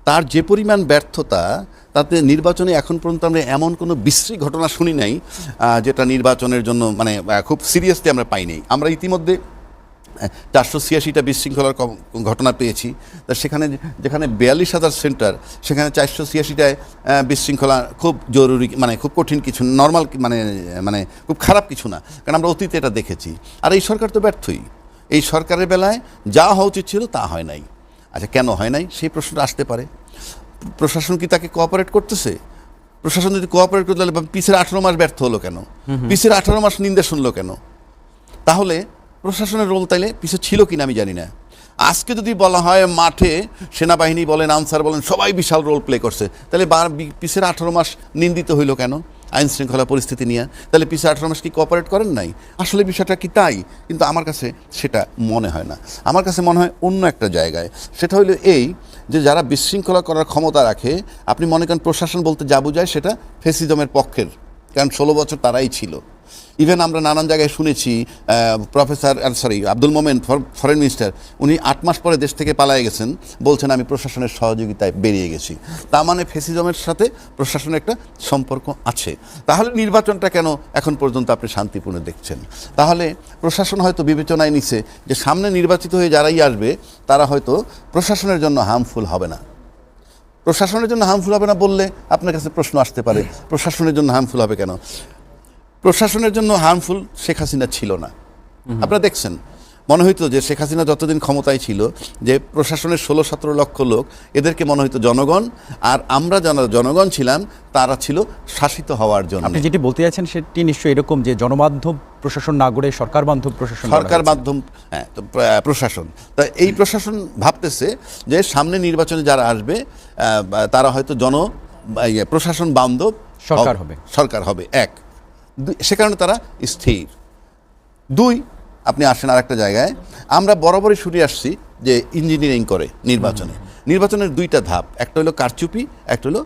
তার যে পরিমাণ ব্যর্থতা, তাতে নির্বাচনে এখন পর্যন্ত আমরা এমন কোনো বিশ্রী ঘটনা শুনি নাই যেটা নির্বাচনের জন্য মানে খুব সিরিয়াসলি আমরা পাইনি। আমরা ইতিমধ্যে 486টা বিশৃঙ্খলার ঘটনা পেয়েছি। তা সেখানে যেখানে 42,000 সেন্টার, সেখানে 486টায় বিশৃঙ্খলা খুব জরুরি, মানে খুব কঠিন কিছু, নর্মাল মানে মানে খুব খারাপ কিছু না, কারণ আমরা অতীতে এটা দেখেছি। আর এই সরকার তো ব্যর্থই। এই সরকারের বেলায় যা হওয়া উচিত ছিল তা হয় নাই। আচ্ছা, কেন হয় নাই সেই প্রশ্নটা আসতে পারে। প্রশাসন কি তাকে কোঅপারেট করতেছে? প্রশাসন যদি কোঅপারেট করতে, তাহলে পিছের 18 মাস ব্যর্থ হলো কেন? পিছের 18 মাস নিন্দা শুনলো কেন? তাহলে প্রশাসনের রোল তাইলে পিছে ছিল কিনা আমি জানি না। আজকে যদি বলা হয় মাঠে সেনাবাহিনী বলেন, আনসার বলেন, সবাই বিশাল রোল প্লে করছে, তাহলে পিছের 18 মাস নিন্দিত হইল কেন আইন শৃঙ্খলা পরিস্থিতি নিয়ে? তাহলে পিছিয়ে 18 মাস কি কোঅপারেট করেন নাই? আসলে বিষয়টা কি তাই? কিন্তু আমার কাছে সেটা মনে হয় না। আমার কাছে মনে হয় অন্য একটা জায়গায়। সেটা হলো এই যে যারা বিশৃঙ্খলা করার ক্ষমতা রাখে, আপনি মনে করেন প্রশাসন বলতে যা বোঝায় সেটা ফ্যাসিজমের পক্ষের, কারণ 16 বছর তারাই ছিল। ইভেন আমরা নানান জায়গায় শুনেছি আব্দুল মোমেন ফরেন মিনিস্টার, উনি 8 মাস পরে দেশ থেকে পালায়ে গেছেন, বলছেন আমি প্রশাসনের সহযোগিতায় বেরিয়ে গেছি। তার মানে ফ্যাসিজমের সাথে প্রশাসনের একটা সম্পর্ক আছে। তাহলে নির্বাচনটা কেন এখন পর্যন্ত আপনি শান্তিপূর্ণ দেখছেন? তাহলে প্রশাসন হয়তো বিবেচনায় নিছে যে সামনে নির্বাচিত হয়ে যারাই আসবে তারা হয়তো প্রশাসনের জন্য হার্মফুল হবে না। প্রশাসনের জন্য হার্মফুল হবে না বললে আপনার কাছে প্রশ্ন আসতে পারে, প্রশাসনের জন্য হার্মফুল হবে কেন? প্রশাসনের জন্য হার্মফুল শেখ হাসিনা ছিল না। আপনারা দেখছেন, মনে হইতো যে শেখ হাসিনা যতদিন ক্ষমতায় ছিল, যে প্রশাসনের 16-17 লক্ষ লোক, এদেরকে মনে হইতো জনগণ, আর আমরা যারা জনগণ ছিলাম তারা ছিল শাসিত হওয়ার জন্য। আপনি যেটি বলতে চাচ্ছেন সেটি নিশ্চয়ই এরকম যে জনমাধ্যম প্রশাসন না গড়ে সরকার বান্ধব প্রশাসন, সরকার মাধ্যম, হ্যাঁ, তো প্রশাসন। তা এই প্রশাসন ভাবতেছে যে সামনে নির্বাচনে যারা আসবে তারা হয়তো প্রশাসন বান্ধব সরকার হবে, এক। সে কারণে তারা স্থির। 2, আপনি আসেন আর একটা জায়গায়, আমরা বরাবরই শুনে আসছি যে ইঞ্জিনিয়ারিং করে নির্বাচনের 2টা ধাপ, একটা হলো কারচুপি, একটা হলো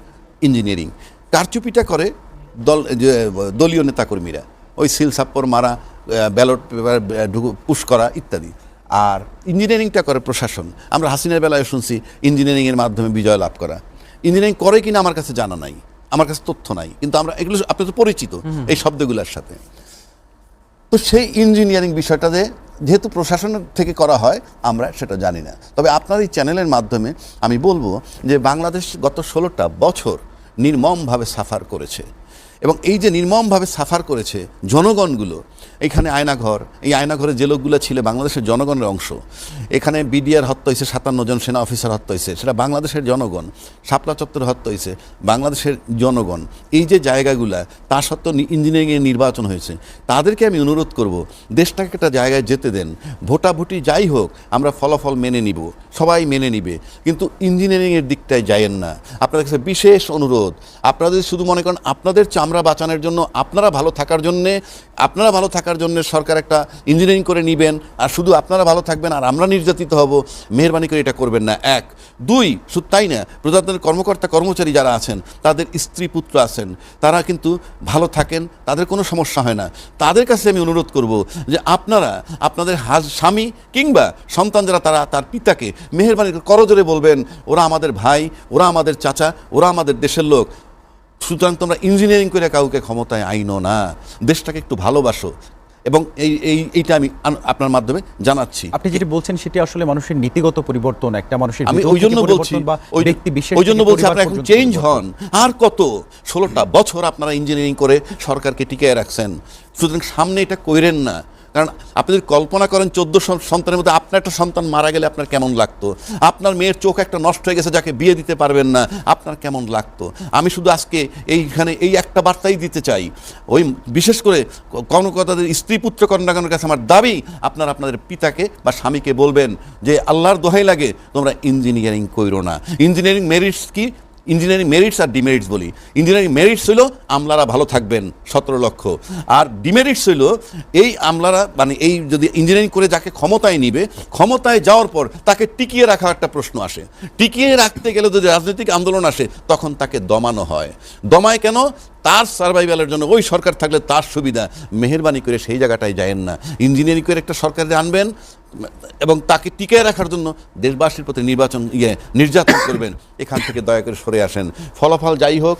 ইঞ্জিনিয়ারিং। কারচুপিটা করে দলীয় নেতাকর্মীরা, ওই সিল সাপ্পর মারা, ব্যালট পেপার পুশ করা ইত্যাদি। আর ইঞ্জিনিয়ারিংটা করে প্রশাসন। আমরা হাসিনার বেলায় শুনছি ইঞ্জিনিয়ারিংয়ের মাধ্যমে বিজয় লাভ করা। ইঞ্জিনিয়ারিং করে কিনা আমার কাছে জানা নাই, আমার কাছে তথ্য নাই, কিন্তু আমরা এগুলো, আপনি তো পরিচিত এই শব্দগুলোর সাথে। তো সেই ইঞ্জিনিয়ারিং বিষয়টা যেহেতু প্রশাসন থেকে করা হয়, আমরা সেটা জানি না। তবে আপনার এই চ্যানেলের মাধ্যমে আমি বলবো যে বাংলাদেশ গত 16টা বছর নির্মমভাবে সাফার করেছে, এবং এই যে নির্মমভাবে সাফার করেছে জনগণগুলো, এখানে আয়নাঘর, এই আয়নাঘরে যে লোকগুলো ছিল বাংলাদেশের জনগণের অংশ। এখানে বিডিআর হত্যা হয়েছে, 57 জন সেনা অফিসার হত্যা হয়েছে, সেটা বাংলাদেশের জনগণ। শাপলা চত্বরে হত্যা হয়েছে, বাংলাদেশের জনগণ। এই যে জায়গাগুলা, তা সত্ত্বেও ইঞ্জিনিয়ারিংয়ের নির্বাচন হয়েছে। তাদেরকে আমি অনুরোধ করব, দেশটাকে একটা জায়গায় যেতে দেন। ভোটাভুটি যাই হোক, আমরা ফলাফল মেনে নিব, সবাই মেনে নিবে, কিন্তু ইঞ্জিনিয়ারিংয়ের দিকটায় যায়েন না। আপনাদের কাছে বিশেষ অনুরোধ, আপনারা যদি শুধু মনে করেন আপনাদের চামড়া বাঁচানোর জন্য, আপনারা ভালো থাকার জন্য সরকার একটা ইঞ্জিনিয়ারিং করে নেবেন, আর শুধু আপনারা ভালো থাকবেন আর আমরা নির্যাতিত হব, মেহরবানি করে এটা করবেন না। 1, 2, শুধু তাই না, প্রজাতন্ত্রের কর্মকর্তা কর্মচারী যারা আছেন, তাদের স্ত্রী পুত্র আছেন, তারা কিন্তু ভালো থাকেন, তাদের কোনো সমস্যা হয় না। তাদের কাছে আমি অনুরোধ করব যে আপনারা আপনাদের স্বামী কিংবা সন্তান যারা, তার পিতাকে মেহরবানি করজোরে বলবেন, ওরা আমাদের ভাই, ওরা আমাদের চাচা, ওরা আমাদের দেশের লোক। সুতরাং তোমরা ইঞ্জিনিয়ারিং করে কাউকে ক্ষমতায় আইনো না, দেশটাকে একটু ভালোবাসো। এবং এইটা আমি আপনার মাধ্যমে জানাচ্ছি। আপনি যেটি বলছেন সেটি আসলে মানুষের নীতিগত পরিবর্তন, একটা মানুষের, আমি ওই জন্য বলছি আপনারা এখন চেঞ্জ হন। আর কত 16টা বছর আপনারা ইঞ্জিনিয়ারিং করে সরকারকে টিকিয়ে রাখছেন, সুতরাং সামনে এটা কইরেন না। কারণ আপনি যদি কল্পনা করেন 14 সন্তানের মধ্যে আপনার একটা সন্তান মারা গেলে আপনার কেমন লাগতো, আপনার মেয়ের চোখ একটা নষ্ট হয়ে গেছে যাকে বিয়ে দিতে পারবেন না, আপনার কেমন লাগতো। আমি শুধু আজকে এইখানে এই একটা বার্তাই দিতে চাই, ওই বিশেষ করে কর্মকর্তাদের স্ত্রী পুত্র কন্যাগণের কাছে আমার দাবি, আপনারা আপনাদের পিতাকে বা স্বামীকে বলবেন যে আল্লাহর দোহাই লাগে তোমরা ইঞ্জিনিয়ারিং কইরো না। ইঞ্জিনিয়ারিং মেরিটস কি? ইঞ্জিনিয়ারিং মেরিটস আর ডিমেরিটস বলি। ইঞ্জিনিয়ারিং মেরিটস হইল আমলারা ভালো থাকবেন 17 লক্ষ, আর ডিমেরিটস হইল এই আমলারা, মানে এই যদি ইঞ্জিনিয়ারিং করে যাকে ক্ষমতায় নিবে, ক্ষমতায় যাওয়ার পর তাকে টিকিয়ে রাখা একটা প্রশ্ন আসে। টিকিয়ে রাখতে গেলে যদি রাজনৈতিক আন্দোলন আসে, তখন তাকে দমানো হয়। দমায় কেন? তার সার্ভাইভালের জন্য। ওই সরকার থাকলে তার সুবিধা, মেহরবানি করে সেই জায়গাটায় যায়েন না। ইঞ্জিনিয়ারিং করে একটা সরকারে আনবেন, এবং তাকে টিকিয়ে রাখার জন্য দেশবাসীর প্রতি নির্যাতন করবেন, এখান থেকে দয়া করে সরে আসেন। ফলাফল যাই হোক,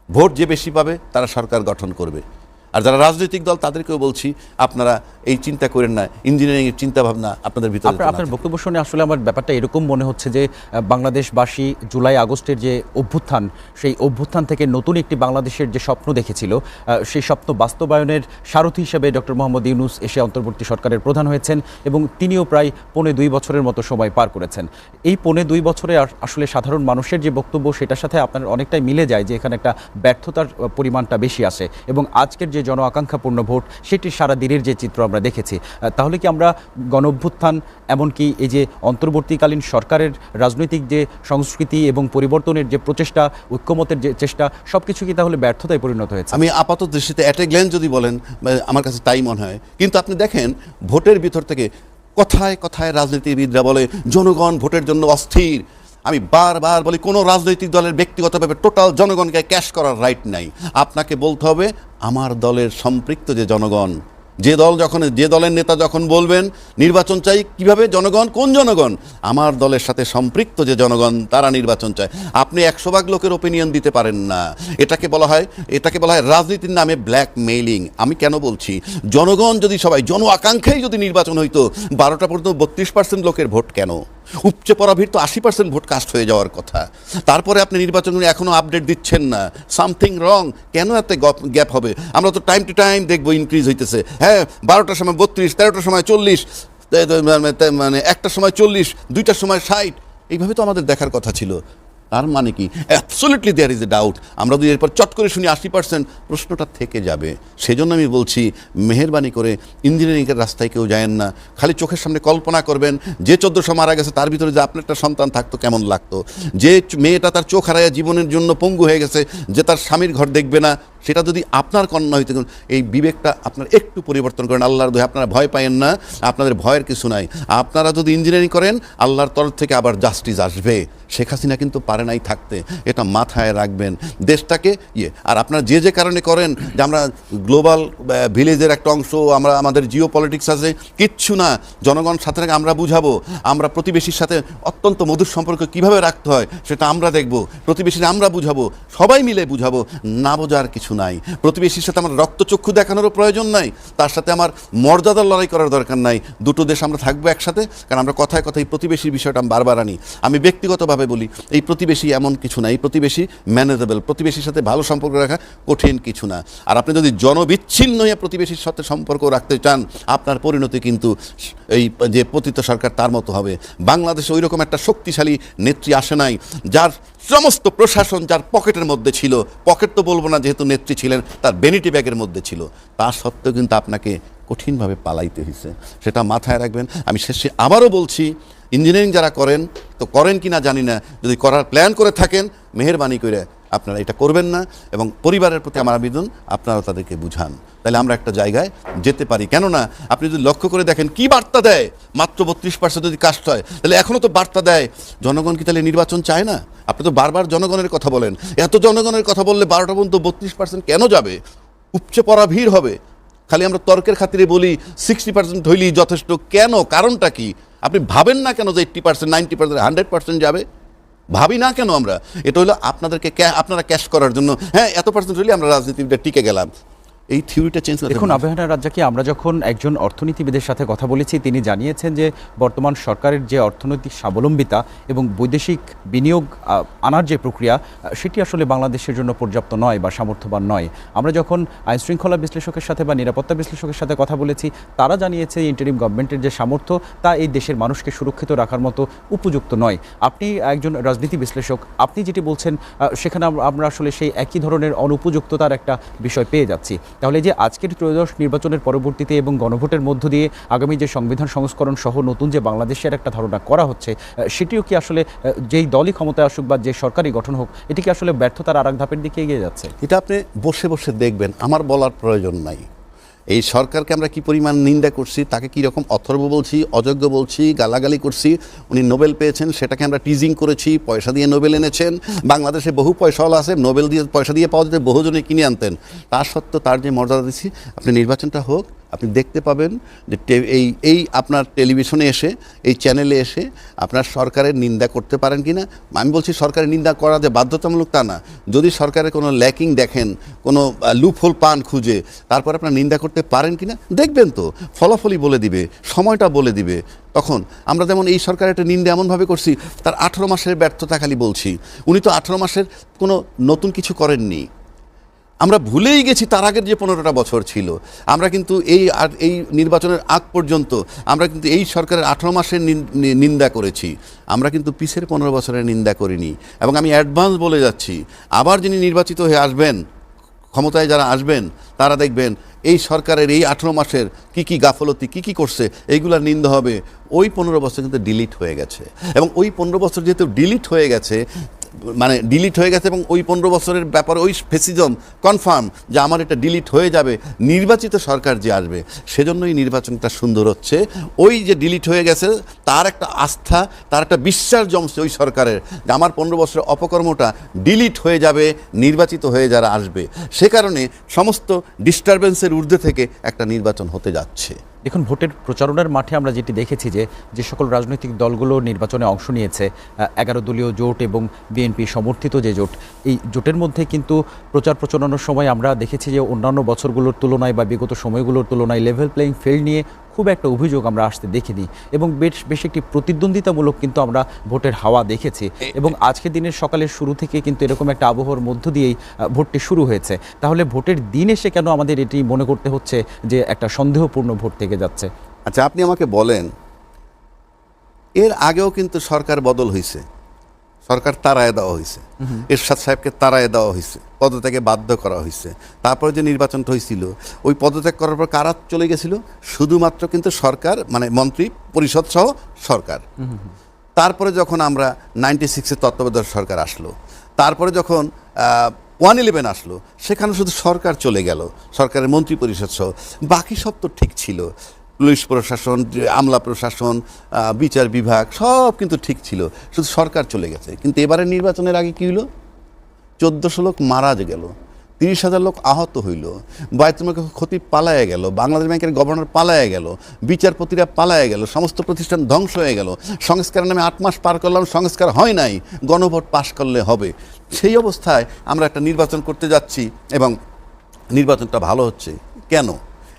ভোট যে বেশি পাবে তারা সরকার গঠন করবে। আর যারা রাজনৈতিক দল তাদেরকেও বলছি, আপনারা এই চিন্তা করেন না, ইঞ্জিনিয়ারিংয়ের চিন্তা ভাবনা আপনাদের ভিতরে। আপনার বক্তব্য শুনে আসলে আমার ব্যাপারটা এরকম মনে হচ্ছে যে বাংলাদেশবাসী জুলাই আগস্টের যে অভ্যুত্থান, সেই অভ্যুত্থান থেকে নতুন একটি বাংলাদেশের যে স্বপ্ন দেখেছিল, সেই স্বপ্ন বাস্তবায়নের সারথি হিসেবে ডক্টর মোহাম্মদ ইউনূস এসে অন্তর্বর্তী সরকারের প্রধান হয়েছেন এবং তিনিও প্রায় 2.25 বছরের মতো সময় পার করেছেন। এই 2.25 বছরে আসলে সাধারণ মানুষের যে বক্তব্য, সেটার সাথে আপনার অনেকটাই মিলে যায় যে এখানে একটা ব্যর্থতার পরিমাণটা বেশি আসে এবং আজকের যে জন আকাঙ্ক্ষাপূর্ণ ভোট, সেটি সারা দিনের যে চিত্র আমরা দেখেছি। তাহলে কি আমরা গণ অভ্যুত্থান, এমনকি এই যে অন্তর্বর্তীকালীন সরকারের রাজনৈতিক যে সংস্কৃতি এবং পরিবর্তনের যে প্রচেষ্টা, ঐক্যমতের যে চেষ্টা, সবকিছু কি তাহলে ব্যর্থতায় পরিণত হয়েছে? আমি আপাতত দৃষ্টিতে অ্যাট এ গ্ল্যান্স যদি বলেন, আমার কাছে তাই মনে হয়। কিন্তু আপনি দেখেন, ভোটের ভিতর থেকে কথায় কথায় রাজনীতিবিদরা বলে জনগণ ভোটের জন্য অস্থির। আমি বারবার বলি, কোনো রাজনৈতিক দলের ব্যক্তিগতভাবে টোটাল জনগণকে ক্যাশ করার রাইট নাই। আপনাকে বলতে হবে আমার দলের সম্পৃক্ত যে জনগণ, যে দলের নেতা যখন বলবেন নির্বাচন চাই, কিভাবে জনগণ, কোন জনগণ? আমার দলের সাথে সম্পৃক্ত যে জনগণ, তারা নির্বাচন চায়। আপনি 100 ভাগ লোকের ওপিনিয়ন দিতে পারেন না। এটাকে বলা হয় রাজনীতির নামে ব্ল্যাকমেইলিং। আমি কেন বলছি, জনগণ যদি সবাই জন আকাঙ্ক্ষায় যদি নির্বাচন হইতো, 12টা পর্যন্ত 32% লোকের ভোট কেন? উপচে পড়া ভিড় তো 80% ভোট কাস্ট হয়ে যাওয়ার কথা। তারপরে আপনি নির্বাচন এখনও আপডেট দিচ্ছেন না, সামথিং রং। কেন এত গ্যাপ হবে? আমরা তো টাইম টু টাইম দেখবো ইনক্রিজ হইতেছে। হ্যাঁ, 12টার সময় 32, 13টার সময় 40, মানে 1টার সময় 40, 2টার সময় 60। এইভাবে তো আমাদের দেখার কথা ছিল। তার মানে কি? Absolutely there is a doubt. আমরা যদি এরপর চট করে শুনি 80%, প্রশ্নটা থেকে যাবে। সেজন্য আমি বলছি, মেহেরবানি করে ইঞ্জিনিয়ারিংয়ের রাস্তায় কেউ যায়েন না। খালি চোখের সামনে কল্পনা করবেন, যে 1400 মারা গেছে তার ভিতরে যে আপনার একটা সন্তান থাকতো কেমন লাগতো, যে মেয়েটা তার চোখ হারায় জীবনের জন্য পঙ্গু হয়ে গেছে, যে তার স্বামীর ঘর দেখবে না, সেটা যদি আপনার কন্যা হইতে, এই বিবেকটা আপনার একটু পরিবর্তন করেন। আল্লাহর দোহাই, আপনারা ভয় পায়েন না, আপনাদের ভয়ের কিছু নাই। আপনারা যদি ইঞ্জিনিয়ারিং করেন, আল্লাহর তরফ থেকে আবার জাস্টিস আসবে। শেখ হাসিনা কিন্তু পারে নাই থাকতে, এটা মাথায় রাখবেন। দেশটাকে আর আপনারা যে কারণে করেন, যে আমরা গ্লোবাল ভিলেজের একটা অংশ, আমরা আমাদের জিও পলিটিক্স আছে, কিচ্ছু না। জনগণ সাথে রাখে আমরা বুঝাবো। আমরা প্রতিবেশীর সাথে অত্যন্ত মধুর সম্পর্ক কীভাবে রাখতে হয় সেটা আমরা দেখব। প্রতিবেশীরা আমরা বুঝাবো, সবাই মিলে বুঝাবো। না বোঝার কিছু নাই। প্রতিবেশীর সাথে আমার রক্তচক্ষু দেখানোরও প্রয়োজন নাই, তার সাথে আমার মর্যাদার লড়াই করার দরকার নাই। দুটো দেশ আমরা থাকবো একসাথে। কারণ আমরা কথায় কথায় প্রতিবেশীর বিষয়টা আমি বারবার আনি। আমি ব্যক্তিগতভাবে বলি, এই প্রতিবেশী এমন কিছু না, এই প্রতিবেশী ম্যানেজেবল। প্রতিবেশীর সাথে ভালো সম্পর্ক রাখা কঠিন কিছু না। আর আপনি যদি জনবিচ্ছিন্ন হয়ে প্রতিবেশীর সাথে সম্পর্ক রাখতে চান, আপনার পরিণতি কিন্তু এই যে পতিত সরকার তার মতো হবে। বাংলাদেশে ওই রকম একটা শক্তিশালী নেত্রী আসে নাই, যার সমস্ত প্রশাসন যার পকেটের মধ্যে ছিল। পকেট তো বলবো না, যেহেতু নেত্রী ছিলেন, তার ভ্যানিটি ব্যাগের মধ্যে ছিল। তা সত্ত্বেও কিন্তু আপনাকে কঠিনভাবে পালাইতে হয়েছে, সেটা মাথায় রাখবেন। আমি শেষে আবারও বলছি, ইঞ্জিনিয়ারিং যারা করেন, তো করেন কি না জানি না, যদি করার প্ল্যান করে থাকেন, মেহেরবানি করে আপনারা এটা করবেন না। এবং পরিবারের প্রতি আমার আবেদন, আপনারা তাদেরকে বুঝান, তাহলে আমরা একটা জায়গায় যেতে পারি। কেননা আপনি যদি লক্ষ্য করে দেখেন কি বার্তা দেয়, মাত্র 32% যদি কাস্ট হয়, তাহলে এখনও তো বার্তা দেয় জনগণ কি তাহলে নির্বাচন চায় না? আপনি তো বারবার জনগণের কথা বলেন। এত জনগণের কথা বললে 12টা পর্যন্ত 32% কেন যাবে? উপচে পড়া ভিড় হবে। খালি আমরা তর্কের খাতিরে বলি 60% হইলেই যথেষ্ট। কেন? কারণটা কি? আপনি ভাবেন না কেন যে 80%, 90%, 100% যাবে? ভাবি না কেন আমরা? এটা হলো আপনারা ক্যাশ করার জন্য। হ্যাঁ, এত পার্সেন্ট হইলে আমরা রাজনীতিবিদরা টিকে গেলাম। এই থিওরিটা চেঞ্জ করে দেখুন আবেহানা রাজ্জাকী, আমরা যখন একজন অর্থনীতিবিদের সাথে কথা বলেছি, তিনি জানিয়েছেন যে বর্তমান সরকারের যে অর্থনৈতিক স্বাবলম্বিতা এবং বৈদেশিক বিনিয়োগ আনার যে প্রক্রিয়া, সেটি আসলে বাংলাদেশের জন্য পর্যাপ্ত নয় বা সামর্থ্যবান নয়। আমরা যখন আইনশৃঙ্খলা বিশ্লেষকের সাথে বা নিরাপত্তা বিশ্লেষকের সাথে কথা বলেছি, তারা জানিয়েছে ইন্টারিম গভর্নমেন্টের যে সামর্থ্য, তা এই দেশের মানুষকে সুরক্ষিত রাখার মতো উপযুক্ত নয়। আপনি একজন রাজনীতি বিশ্লেষক, আপনি যেটি বলছেন সেখানে আমরা আসলে সেই একই ধরনের অনুপযুক্ততার একটা বিষয় পেয়ে যাচ্ছি। তাহলে যে আজকের ত্রয়োদশ নির্বাচনের পরবর্তীতে এবং গণভোটের মধ্য দিয়ে আগামী যে সংবিধান সংস্করণ সহ নতুন যে বাংলাদেশের একটা ধারণা করা হচ্ছে, সেটিও কি আসলে যেই দলই ক্ষমতায় আসুক বা যে সরকারি গঠন হোক, এটি কি আসলে ব্যর্থতার আর এক ধাপের দিকে এগিয়ে যাচ্ছে? এটা আপনি বসে বসে দেখবেন, আমার বলার প্রয়োজন নাই। এই সরকারকে আমরা কি পরিমাণ নিন্দা করছি, তাকে কি রকম অথর্ব বলছি, অযোগ্য বলছি, গালাগালি করছি। উনি নোবেল পেয়েছেন, সেটাকে আমরা টিজিং করেছি, পয়সা দিয়ে নোবেল এনেছেন। বাংলাদেশে বহু পয়সাওয়ালা আছে, নোবেল দিয়ে পয়সা দিয়ে পাওয়া যেতে বহুজনে কিনে আনতেন। তা সত্ত্বেও তার যে মর্যাদা দিচ্ছি, আপনি নির্বাচনটা হোক, আপনি দেখতে পাবেন যে এই আপনার টেলিভিশনে এসে, এই চ্যানেলে এসে আপনার সরকারের নিন্দা করতে পারেন কি না। আমি বলছি সরকারের নিন্দা করা যে বাধ্যতামূলক তা না, যদি সরকারের কোনো ল্যাকিং দেখেন, কোনো লুপহোল পান খুঁজে, তারপর আপনার নিন্দা করতে পারেন কি না দেখবেন, তো ফলাফলই বলে দিবে, সময়টা বলে দিবে। তখন আমরা যেমন এই সরকারের একটা নিন্দা এমনভাবে করছি, তার 18 মাসের ব্যর্থতা খালি বলছি। উনি তো 18 মাসের কোনো নতুন কিছু করেননি। আমরা ভুলেই গেছি তার আগের যে 15টা বছর ছিল। আমরা কিন্তু এই নির্বাচনের আগ পর্যন্ত আমরা কিন্তু এই সরকারের 18 মাসের নিন্দা করেছি, আমরা কিন্তু পিছের 15 বছরের নিন্দা করিনি। এবং আমি অ্যাডভান্স বলে যাচ্ছি, আবার যিনি নির্বাচিত হয়ে আসবেন, ক্ষমতায় যারা আসবেন, তারা দেখবেন এই সরকারের এই 18 মাসের কি গাফলতি কি করছে এইগুলার নিন্দা হবে। ওই 15 বছর কিন্তু ডিলিট হয়ে গেছে, এবং ওই 15 বছর যেহেতু ডিলিট হয়ে গেছে, এবং ওই 15 বছরের ব্যাপারে ওই ফেসিজম কনফার্ম যে আমার এটা ডিলিট হয়ে যাবে, নির্বাচিত সরকার যে আসবে সেজন্যই নির্বাচনটা সুন্দর হচ্ছে। ওই যে ডিলিট হয়ে গেছে তার একটা আস্থা, তার একটা বিশ্বাস জমছে ওই সরকারের যে আমার 15 বছরের অপকর্মটা ডিলিট হয়ে যাবে, নির্বাচিত হয়ে যারা আসবে। সে কারণে সমস্ত ডিস্টারবেন্সের ঊর্ধ্বে থেকে একটা নির্বাচন হতে যাচ্ছে। দেখুন, ভোটের প্রচারণার মাঠে আমরা যেটি দেখেছি যে সকল রাজনৈতিক দলগুলো নির্বাচনে অংশ নিয়েছে, 11 দলীয় জোট এবং বিএনপি সমর্থিত যে জোট, এই জোটের মধ্যে কিন্তু প্রচার প্রচারণার সময় আমরা দেখেছি যে অন্যান্য বছরগুলোর তুলনায় বা বিগত সময়গুলোর তুলনায় লেভেল প্লেইং ফিল্ড নিয়ে খুব একটা অভিযোগ আমরা আসতে দেখিনি, এবং বেশ একটি প্রতিদ্বন্দ্বিতামূলক কিন্তু আমরা ভোটের হাওয়া দেখেছি। এবং আজকের দিনের সকালের শুরু থেকে কিন্তু এরকম একটা আবহাওয়ার মধ্য দিয়েই ভোটটি শুরু হয়েছে। তাহলে ভোটের দিন এসে কেন আমাদের এটি মনে করতে হচ্ছে যে একটা সন্দেহপূর্ণ ভোট থেকে যাচ্ছে? আচ্ছা, আপনি আমাকে বলেন, এর আগেও কিন্তু সরকার বদল হয়েছে, সরকার তাড়ায় দেওয়া হয়েছে, এরশাদ সাহেবকে তাড়ায় দেওয়া হয়েছে, পদত্যাগে বাধ্য করা হয়েছে। তারপরে যে নির্বাচনটা হয়েছিল, ওই পদত্যাগ করার পর কারা চলে গেছিল? শুধুমাত্র কিন্তু সরকার, মানে মন্ত্রী পরিষদ সহ সরকার। তারপরে যখন আমরা 96-এ তত্ত্বাবধায়ক সরকার আসলো, তারপরে যখন 111 আসলো, সেখানে শুধু সরকার চলে গেল, সরকারের মন্ত্রী পরিষদ সহ। বাকি সব তো ঠিক ছিল, পুলিশ প্রশাসন, আমলা প্রশাসন, বিচার বিভাগ সব কিন্তু ঠিক ছিল, শুধু সরকার চলে গেছে। কিন্তু এবারের নির্বাচনের আগে কী হলো? 1400 লোক মারা গেল, 30,000 লোক আহত হইল, বায়তুল খতিব পালায়ে গেল, বাংলাদেশ ব্যাংকের গভর্নর পালায়ে গেল, বিচারপতিরা পালায়ে গেল, সমস্ত প্রতিষ্ঠান ধ্বংস হয়ে গেল। সংস্কারের নামে 8 মাস পার করলাম, সংস্কার হয় নাই, গণভোট পাশ করলে হবে। সেই অবস্থায় আমরা একটা নির্বাচন করতে যাচ্ছি এবং নির্বাচনটা ভালো হচ্ছে কেন?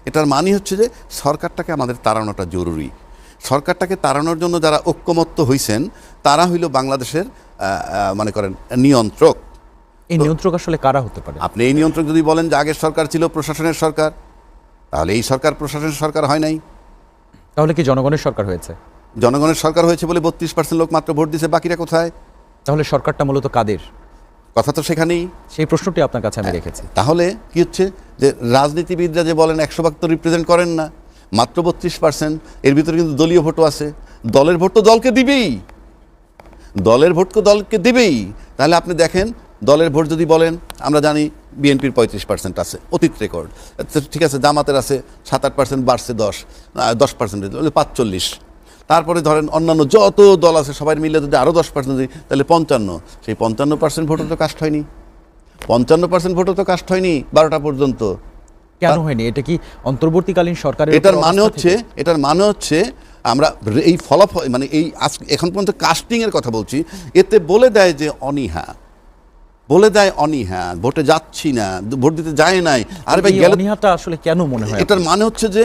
এটার মানে হচ্ছে যে সরকারটাকে আমাদের তাড়ানোটা জরুরি। সরকারটাকে তাড়ানোর জন্য যারা ঐক্যমত্য হইছেন তারা হইল বাংলাদেশের মনে করেন নিয়ন্ত্রক। এই নিয়ন্ত্রক আসলে কারা হতে পারে? আপনি এই নিয়ন্ত্রক যদি বলেন যে আগের সরকার ছিল প্রশাসনের সরকার, তাহলে এই সরকার প্রশাসনের সরকার হয় নাই। তাহলে কি জনগণের সরকার হয়েছে? জনগণের সরকার হয়েছে বলে 32% লোক মাত্র ভোট দিয়েছে, বাকিরা কোথায়? তাহলে সরকারটা মূলত কাদের? কথা তো সেখানেই। সেই প্রশ্নটি আপনার কাছে আমি রেখেছি। তাহলে কি হচ্ছে যে রাজনীতিবিদরা যে বলেন 100 ভাগ তো রিপ্রেজেন্ট করেন না, মাত্র 32%। এর ভিতরে কিন্তু দলীয় ভোটও আছে, দলের ভোট তো দলকে দিবেই, দলের ভোট তো দলকে দিবেই। তাহলে আপনি দেখেন, দলের ভোট যদি বলেন, আমরা জানি বিএনপির 35% আছে, অতীত রেকর্ড। ঠিক আছে, জামাতের আছে 7-8%, বাড়ছে 10%, 45। তারপরে ধরেন অন্যান্য যত দল আছে সবাই মিলে যদি আরও 10% দিই, তাহলে 55। সেই 55% ভোটও তো কাস্ট হয়নি, 55% ভোটও তো কাস্ট হয়নি 12টা পর্যন্ত। কেন হয়নি? এটা কি অন্তর্বর্তীকালীন সরকারের? এটার মানে হচ্ছে আমরা এই ফলাফল, মানে এই এখন পর্যন্ত কাস্টিংয়ের কথা বলছি, এতে বলে দেয় যে অনীহা, ভোটে যাচ্ছি না, ভোট দিতে যায় নাই। আর ভাই, অনীহাটা আসলে কেন মনে হয়? এটার মানে হচ্ছে যে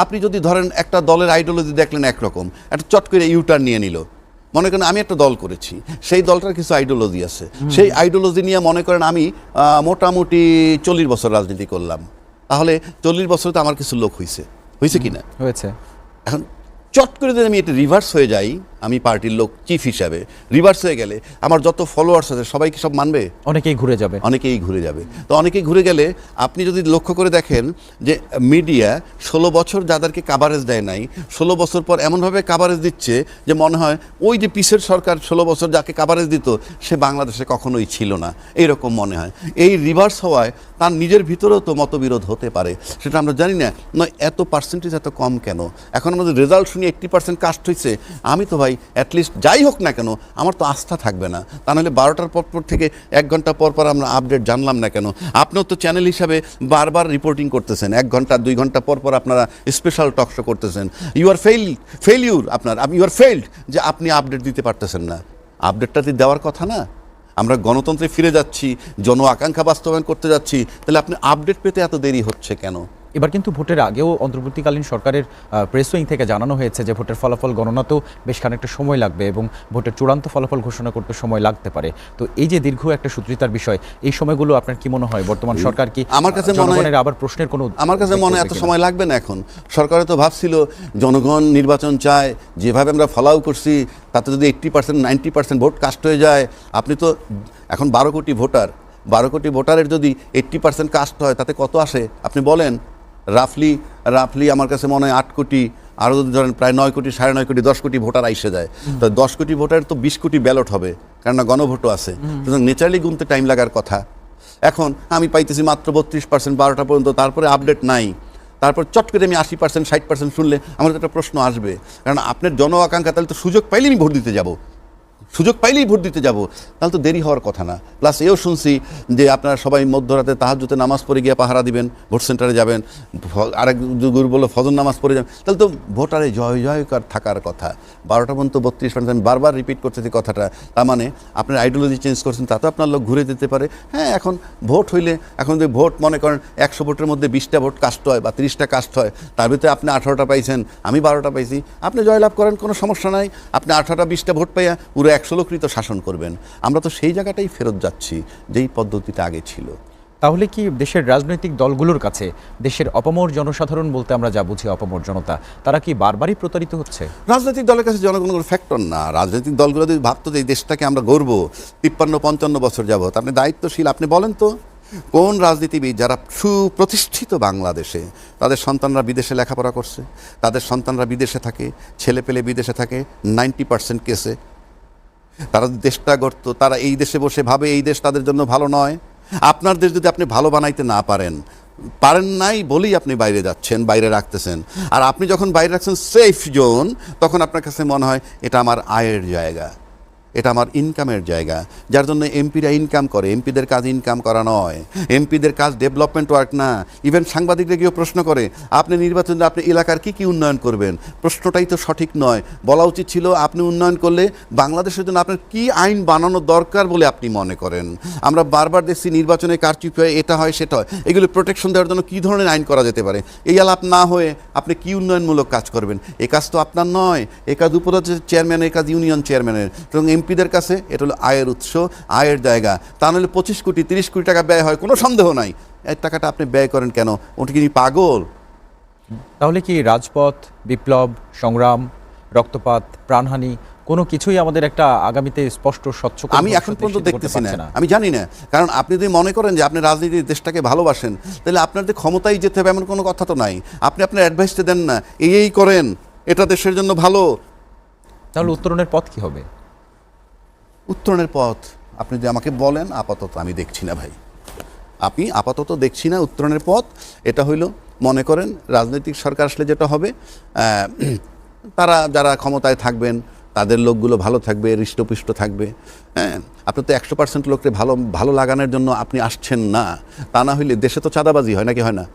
আপনি যদি ধরেন একটা দলের আইডিওলজি দেখলেন একরকম, একটা চট করে ইউটার্ন নিয়ে নিল। মনে করেন আমি একটা দল করেছি, সেই দলটার কিছু আইডিওলজি আছে, সেই আইডিওলজি নিয়ে মনে করেন আমি মোটামুটি 40 বছর রাজনীতি করলাম, তাহলে 40 বছরে তো আমার কিছু লোক হয়েছে কি না? হয়েছে। এখন চট করে যদি আমি এটা রিভার্স হয়ে যাই, আমি পার্টির লোক চিফ হিসাবে রিভার্স হয়ে গেলে আমার যত ফলোয়ার্স আছে সবাই কি সব মানবে? অনেকেই ঘুরে যাবে। তো অনেকেই ঘুরে গেলে আপনি যদি লক্ষ্য করে দেখেন যে মিডিয়া 16 বছর যাদেরকে কাভারেজ দেয় নাই, 16 বছর পর এমনভাবে কাভারেজ দিচ্ছে যে মনে হয় ওই যে পিসের সরকার 16 বছর যাকে কাভারেজ দিত সে বাংলাদেশে কখনোই ছিল না, এইরকম মনে হয়। এই রিভার্স হওয়ায় তার নিজের ভিতরেও তো মতবিরোধ হতে পারে, সেটা আমরা জানি না। নয় এত পার্সেন্টেজ এত কম কেন? এখন আমাদের রেজাল্ট শুনি 80% কাস্ট হয়েছে। আমি তো ভাই ভাই অ্যাটলিস্ট যাই হোক না কেন আমার তো আস্থা থাকবে না। তা নাহলে 12টার পর থেকে 1 ঘন্টা পর আমরা আপডেট জানলাম না কেন? আপনিও তো চ্যানেল হিসাবে বারবার রিপোর্টিং করতেছেন, 1 ঘন্টা 2 ঘন্টা পর আপনারা স্পেশাল টক শো করতেছেন। ইউ আর ফেইলিউর আপনার, ইউ আর ফেইল্ড যে আপনি আপডেট দিতে পারতেছেন না। আপডেটটা দেওয়ার কথা না? আমরা গণতন্ত্রে ফিরে যাচ্ছি, জন আকাঙ্ক্ষা বাস্তবায়ন করতে যাচ্ছি, তাহলে আপনি আপডেট পেতে এত দেরি হচ্ছে কেন? এবার কিন্তু ভোটের আগেও অন্তর্বর্তীকালীন সরকারের প্রেস উইং থেকে জানানো হয়েছে যে ভোটের ফলাফল গণনাতেও বেশ খানিকটা সময় লাগবে এবং ভোটের চূড়ান্ত ফলাফল ঘোষণা করতে সময় লাগতে পারে। তো এই যে দীর্ঘ একটা সূত্রিতার বিষয়, এই সময়গুলো আপনার কি মনে হয় বর্তমান সরকার কি আমার কাছে মনে হয় আবার প্রশ্নের কোনো, আমার কাছে মনে হয় এত সময় লাগবে না। এখন সরকারে তো ভাবছিল জনগণ নির্বাচন চায়, যেভাবে আমরা ফলাও করছি তাতে যদি 80% 90% ভোট কাস্ট হয়ে যায়, আপনি তো এখন 12 কোটি ভোটার, 12 কোটি ভোটারের যদি 80% কাস্ট হয় তাতে কত আসে আপনি বলেন? রাফলি আমার কাছে মনে হয় 8 কোটি, আরও যদি ধরেন প্রায় 9 কোটি, 9.5 কোটি, 10 কোটি ভোটার আইসে যায়। তো 10 কোটি ভোটারের তো 20 কোটি ব্যালট হবে, কারণ না গণভোটও আছে, সুতরাং নেচারালি গুনতে টাইম লাগার কথা। এখন আমি পাইতেছি মাত্র 32%, 12টা পর্যন্ত, তারপরে আপডেট নাই। তারপর চট করে আমি 80% 60% শুনলে আমার তো একটা প্রশ্ন আসবে, কারণ আপনার জন আকাঙ্ক্ষা, তাহলে তো সুযোগ পাইলেই আমি ভোট দিতে যাব, সুযোগ পাইলেই ভোট দিতে যাব, তাহলে তো দেরি হওয়ার কথা না। প্লাস এও শুনছি যে আপনারা সবাই মধ্যরাতে তাহাজ্জুদে নামাজ পড়ে গিয়ে পাহারা দিবেন, ভোট সেন্টারে যাবেন, আরেক গুরু বললো ফজর নামাজ পড়ে যাবেন, তাহলে তো ভোটারে জয় জয়কার থাকার কথা। 12টা পর্যন্ত 32%, আমি বারবার রিপিট করতেছি কথাটা। তার মানে আপনার আইডিওলজি চেঞ্জ করছেন, তাতেও আপনার লোক ঘুরে যেতে পারে। হ্যাঁ, এখন ভোট হইলে, এখন যদি ভোট মনে করেন 100 ভোটের মধ্যে 20টা ভোট কাস্ট হয় বা 30টা কাস্ট হয়, তার ভিতরে আপনি 18টা পাইছেন, আমি 12টা পাইছি, আপনি জয়লাভ করেন, কোনো সমস্যা নাই। আপনি 18টা 20টা ভোট পাইয়া পুরো 100 লোকৃত শাসন করবেন। আমরা তো সেই জায়গাটাই ফেরত যাচ্ছি যেই পদ্ধতিটা আগে ছিল। তাহলে কি দেশের রাজনৈতিক দলগুলোর কাছে দেশের অপামর জনসাধারণ বলতে আমরা যা বুঝি অপামর জনতা, তারা কি বারবারই প্রতারিত হচ্ছে? রাজনৈতিক দলের কাছে জনগণ কোনো ফ্যাক্টর না। রাজনৈতিক দলগুলো যদি ভাবতো যে এই দেশটাকে আমরা গড়ব 53-55 বছর যাবত, আপনি দায়িত্বশীল, আপনি বলেন তো কোন রাজনীতিবিদ যারা সুপ্রতিষ্ঠিত বাংলাদেশে, তাদের সন্তানরা বিদেশে লেখাপড়া করছে, তাদের সন্তানরা বিদেশে থাকে, ছেলে পেলে বিদেশে থাকে, 90% কেসে তারা দেশটা গড়ত, তারা এই দেশে বসে ভাবে এই দেশ তাদের জন্য ভালো নয়। আপনার দেশ যদি আপনি ভালো বানাইতে না পারেন নাই বলেই আপনি বাইরে যাচ্ছেন, বাইরে রাখতেছেন। আর আপনি যখন বাইরে রাখছেন সেফ জোন, তখন আপনার কাছে মনে হয় এটা আমার আয়ের জায়গা, এটা আমার ইনকামের জায়গা, যার জন্য এমপিরা ইনকাম করে। এমপিদের কাজ ইনকাম করা নয়, এমপিদের কাজ ডেভেলপমেন্ট ওয়ার্ক না। ইভেন সাংবাদিকরা গিয়েও প্রশ্ন করে আপনি নির্বাচনে আপনি এলাকার কি উন্নয়ন করবেন, প্রশ্নটাই তো সঠিক নয়। বলা উচিত ছিল আপনি উন্নয়ন করলে বাংলাদেশের জন্য আপনার কি আইন বানানো দরকার বলে আপনি মনে করেন। আমরা বারবার দেখছি নির্বাচনে কারচুপি হয়, এটা হয় সেটা হয়, এগুলো প্রোটেকশন দেওয়ার জন্য কী ধরনের আইন করা যেতে পারে। এই আলাপ না হয়ে আপনি কি উন্নয়নমূলক কাজ করবেন? এ কাজ তো আপনার নয়, এ কাজ উপরাজ্যের চেয়ারম্যানের, কাজ ইউনিয়ন চেয়ারম্যানের। এবং এমপিদের কাছে এটা হলো আয়ের উৎস, আয়ের জায়গা। তা নাহলে 25 কোটি 30 কোটি টাকা ব্যয় হয়, কোনো সন্দেহ নাই। এই টাকাটা আপনি ব্যয় করেন কেন? ওটা কি পাগল? তাহলে কি রাজপথ, বিপ্লব, সংগ্রাম, রক্তপাত, প্রাণহানি কোনো কিছুই আমাদের একটা আগামীতে স্পষ্ট স্বচ্ছ আমি এখন পর্যন্ত দেখতেছি না, আমি জানি না। কারণ আপনি যদি মনে করেন যে আপনি রাজনীতির দেশটাকে ভালোবাসেন, তাহলে আপনার যে ক্ষমতায় যেতে হবে এমন কোনো কথা তো নাই। আপনি আপনার অ্যাডভাইসটা দেন না, এই করেন, এটা দেশের জন্য ভালো। তাহলে উত্তরণের পথ কি হবে? উত্তরণের পথ আপনি যদি আমাকে বলেন, আপাতত আমি দেখছি না ভাই, আপনি আপাতত দেখছি না উত্তরণের পথ। এটা হইল, মনে করেন রাজনৈতিক সরকার আসলে যেটা হবে, তারা যারা ক্ষমতায় থাকবেন তাদের লোকগুলো ভালো থাকবে, হৃষ্টপুষ্ট থাকবে। হ্যাঁ, আপনি তো 100% লোককে ভালো লাগানোর জন্য আপনি আসছেন না। তা না হইলে দেশে তো চাঁদাবাজি হয়, নাকি হয় না?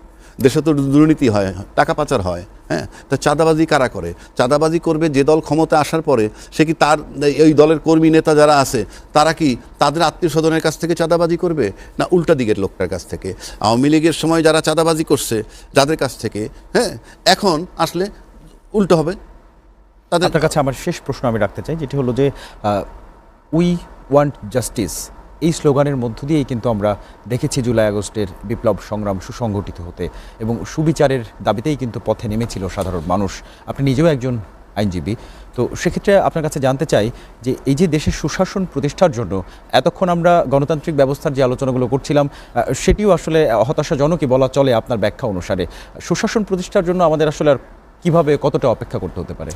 দেশে তো দুর্নীতি হয়, টাকা পাচার হয়। হ্যাঁ, তো চাঁদাবাজি কারা করে? চাঁদাবাজি করবে যে দল ক্ষমতা আসার পরে, সে কি তার এই দলের কর্মী নেতা যারা আছে তারা কি তাদের আত্মীয় স্বজনের কাছ থেকে চাঁদাবাজি করবে, না উল্টা দিকের লোকটার কাছ থেকে? আওয়ামী লীগের সময় যারা চাঁদাবাজি করছে যাদের কাছ থেকে, হ্যাঁ, এখন আসলে উল্টো হবে। আপনার কাছে আমার শেষ প্রশ্ন আমি রাখতে চাই, যেটি হলো যে উই ওয়ান্ট জাস্টিস, এই স্লোগানের মধ্য দিয়েই কিন্তু আমরা দেখেছি জুলাই আগস্টের বিপ্লব সংগ্রাম সুসংগঠিত হতে, এবং সুবিচারের দাবিতেই কিন্তু পথে নেমেছিল সাধারণ মানুষ। আপনি নিজেও একজন আইনজীবী, তো সেক্ষেত্রে আপনার কাছে জানতে চাই যে এই যে দেশের সুশাসন প্রতিষ্ঠার জন্য এতক্ষণ আমরা গণতান্ত্রিক ব্যবস্থার যে আলোচনাগুলো করছিলাম, সেটিও আসলে হতাশাজনকই বলা চলে আপনার ব্যাখ্যা অনুসারে। সুশাসন প্রতিষ্ঠার জন্য আমাদের আসলে আর কীভাবে, কতটা অপেক্ষা করতে হতে পারে?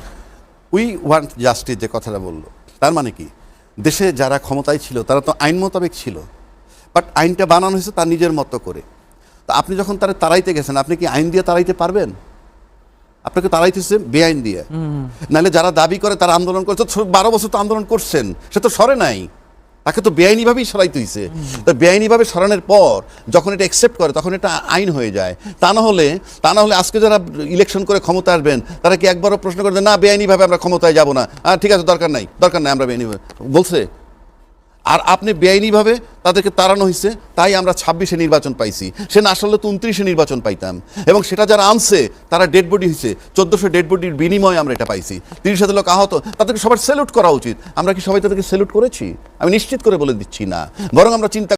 উই ওয়ান্ট জাস্টিস যে কথাটা বললো, তার মানে কি দেশে যারা ক্ষমতায় ছিল তারা তো আইন মোতাবেক ছিল, বাট আইনটা বানানো হয়েছে তার নিজের মতো করে। তো আপনি যখন তারাইতে গেছেন, আপনি কি আইন দিয়ে তাড়াইতে পারবেন? আপনাকে তাড়াইতেছে বেআইন দিয়ে, নাহলে যারা দাবি করে তারা আন্দোলন করছে, 12 বছর তো আন্দোলন করছেন, সে তো সরে নাই, তাকে তো বেআইনিভাবেই সরাইতে হইছে। তো বেআইনিভাবে সরানোর পর যখন এটা অ্যাকসেপ্ট করে তখন এটা আইন হয়ে যায়। তা না হলে আজকে যারা ইলেকশন করে ক্ষমতা আসবেন তারা কি একবারও প্রশ্ন করে না বেআইনিভাবে আমরা ক্ষমতায় যাব না, ঠিক আছে দরকার নাই আমরা বেআইনিভাবে বলছে। আর আপনি বেআইনিভাবে তাদেরকে তাড়ানো হয়েছে, তাই আমরা 26-এ নির্বাচন পাইছি, সে না আসলে তো 29-এ নির্বাচন পাইতাম। এবং সেটা যারা আনছে তারা ডেড বডি হয়েছে, 1400 ডেড বডির বিনিময়ে আমরা এটা পাইছি, 30,000 লোক আহত, তাদেরকে সবার স্যালুট করা উচিত। আমরা কি সবাই তাদেরকে স্যালুট করেছি? আমি নিশ্চিত করে বলে দিচ্ছি না, বরং আমরা চিন্তা